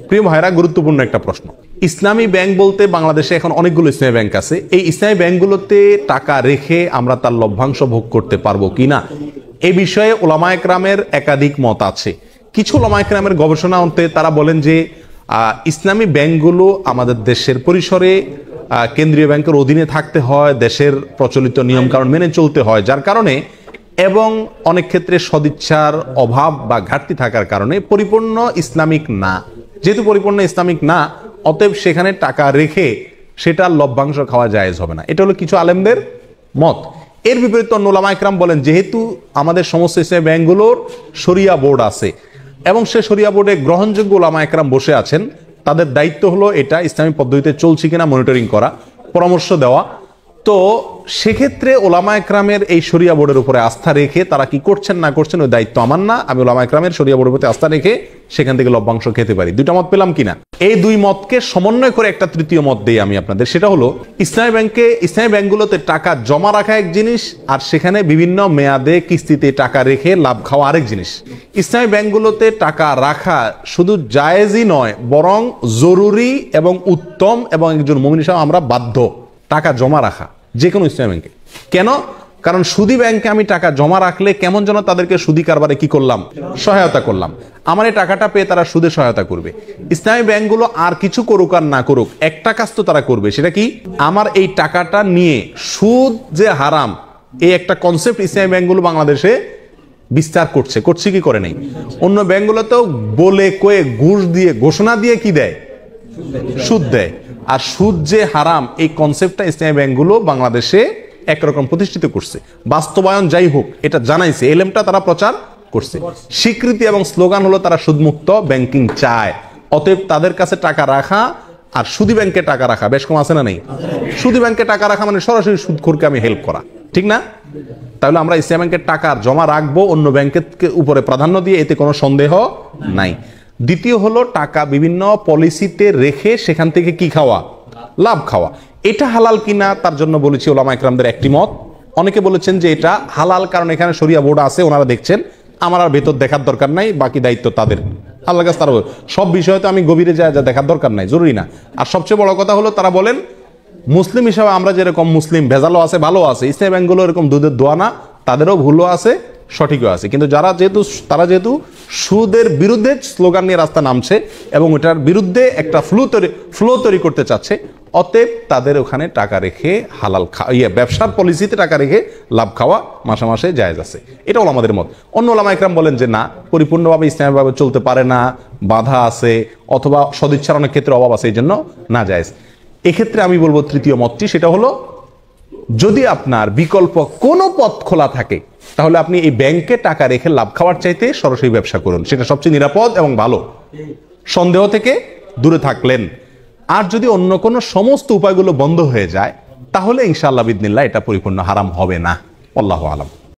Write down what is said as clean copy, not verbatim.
প্রিয় ভাইরা, গুরুত্বপূর্ণ একটা প্রশ্ন। ইসলামী ব্যাংক বলতে বাংলাদেশে এখন অনেকগুলো ইসলামী ব্যাংক আছে। এই ইসলামী ব্যাংকগুলোতে টাকা রেখে আমরা তার লভ্যাংশ ভোগ করতে পারবো কিনা, এই বিষয়ে ওলামা একরামের একাধিক মত আছে। কিছু ওলামা একরামের গবেষণা অন্তে তারা বলেন যে ইসলামী ব্যাংকগুলো আমাদের দেশের পরিসরে কেন্দ্রীয় ব্যাংকের অধীনে থাকতে হয়, দেশের প্রচলিত নিয়মকানুন মেনে চলতে হয়, যার কারণে এবং অনেক ক্ষেত্রে সদিচ্ছার অভাব বা ঘাটতি থাকার কারণে পরিপূর্ণ ইসলামিক না। যেহেতু পরিপূর্ণ ইসলামিক না, অতএব সেখানে টাকা রেখে সেটার লভ্যাংশ খাওয়া জায়েজ হবে না। এটা হলো কিছু আলেমদের মত। এর বিপরীতে ওলামা একরাম বলেন, যেহেতু আমাদের সমস্ত ইসলামী ব্যাংকগুলোর শরিয়া বোর্ড আছে এবং সে শরিয়া বোর্ডে গ্রহণযোগ্য ওলামা একরাম বসে আছেন, তাদের দায়িত্ব হলো এটা ইসলামী পদ্ধতিতে চলছে কিনা মনিটরিং করা, পরামর্শ দেওয়া। তো সেক্ষেত্রে ওলামা একরামের এই শরিয়া বোর্ডের উপরে আস্থা রেখে তারা কি করছেন না করছেন ওই দায়িত্ব আমার না। আমি ওলামা একরামের শরিয়া বোর্ডের প্রতি আস্থা রেখে সেখান থেকে লভ্যাংশ খেতে পারি। দুইটা মত পেলাম কিনা? এই দুই মতকে সমন্বয় করে একটা তৃতীয় মত দেই আমি আপনাদের। সেটা হলো ইসলামী ব্যাংকগুলোতে টাকা জমা রাখা এক জিনিস, আর সেখানে বিভিন্ন মেয়াদে কিস্তিতে টাকা রেখে লাভ খাওয়া আরেক জিনিস। ইসলামী ব্যাংকগুলোতে টাকা রাখা শুধু জায়েজই নয়, বরং জরুরি এবং উত্তম, এবং একজন মুমিন হিসেবে আমরা বাধ্য টাকা জমা রাখা যে কোনো ইসলামী ব্যাংকে। কেন? কারণ সুদী ব্যাংকে আমি টাকা জমা রাখলে কেমন যেন তাদেরকে সুদী কারবারে কি করলাম, সহায়তা করলাম। আমার এই টাকাটা পেয়ে তারা সুদে সহায়তা করবে। ইসলামী ব্যাংকগুলো আর কিছু করুক আর না করুক, একটা কাজ তো তারা করবে, সেটা কি? আমার এই টাকাটা নিয়ে সুদ যে হারাম, এই একটা কনসেপ্ট ইসলামী ব্যাংকগুলো বাংলাদেশে বিস্তার করছে কি করে নেই। অন্য ব্যাংকগুলোতেও বলে কয়ে ঘুষ দিয়ে ঘোষণা দিয়ে কি দেয়, সুদ দেয়। আর সুদ যে হারাম, এই কনসেপ্টটা ইসলামী ব্যাংকগুলো বাংলাদেশে একরকম প্রতিষ্ঠিত করছে। বাস্তবায়ন যাই হোক, এটা জানাইছে, এলেমটা তারা প্রচার করছে। স্বীকৃতি এবং স্লোগান হলো তারা সুদমুক্ত ব্যাংকিং চায়। অতএব তাদের কাছে টাকা রাখা আর সুদী ব্যাংকে টাকা রাখা বেশ কম আছে না নেই? সুদী ব্যাংকে টাকা রাখা মানে সরাসরি সুদখোরকে আমি হেল্প করা, ঠিক না? তাহলে আমরা ইসলামী ব্যাংকের টাকা জমা রাখবো অন্য ব্যাংকের উপরে প্রাধান্য দিয়ে, এতে কোনো সন্দেহ নাই। দ্বিতীয় হলো টাকা বিভিন্ন পলিসিতে রেখে সেখান থেকে কি খাওয়া, লাভ খাওয়া। এটা হালাল কিনা তার জন্য বলেছি ওলামা একরামদের একটি মত। অনেকে বলেছেন যে এটা হালাল, কারণ এখানে শরিয়া বোর্ড আছে, ওনারা দেখছেন, আমার আর ভেতর দেখার দরকার নাই, বাকি দায়িত্ব তাদের, আল্লাহর কাছে তারা সব বিষয়ে তো আমি গভীরে যা দেখার দরকার নাই, জরুরি না। আর সবচেয়ে বড় কথা হলো তারা বলেন মুসলিম হিসাবে আমরা যেরকম মুসলিম, ভেজালও আছে ভালো আছে, ইসলামী ব্যাংকগুলো এরকম দুধের দোয়া না, তাদেরও ভুলও আছে সঠিকও আছে। কিন্তু তারা যেহেতু সুদের বিরুদ্ধে স্লোগান নিয়ে রাস্তা নামছে এবং এটার বিরুদ্ধে একটা ফ্লো তৈরি করতে চাচ্ছে, অতএব তাদের ওখানে টাকা রেখে হালাল ব্যবসার পলিসিতে টাকা রেখে লাভ খাওয়া মাসে মাসে জায়েজ আছে। এটাও আমাদের মত। অন্য ওলামা একরাম বলেন যে না, পরিপূর্ণভাবে ইসলামীভাবে চলতে পারে না, বাধা আছে, অথবা সদিচ্ছার অনেক ক্ষেত্রে অভাব আছে, এই জন্য না জায়েজ। এক্ষেত্রে আমি বলবো তৃতীয় মতটি, সেটা হলো যদি আপনার বিকল্প কোনো পথ খোলা থাকে, তাহলে আপনি এই ব্যাংকে টাকা রেখে লাভ খাওয়ার চাইতে সরাসরি ব্যবসা করুন, সেটা সবচেয়ে নিরাপদ এবং ভালো, সন্দেহ থেকে দূরে থাকলেন। আর যদি অন্য কোনো সমস্ত উপায়গুলো বন্ধ হয়ে যায়, তাহলে ইনশাআল্লাহ বিদিনিল্লাহ এটা পরিপূর্ণ হারাম হবে না। আল্লাহু আলাম।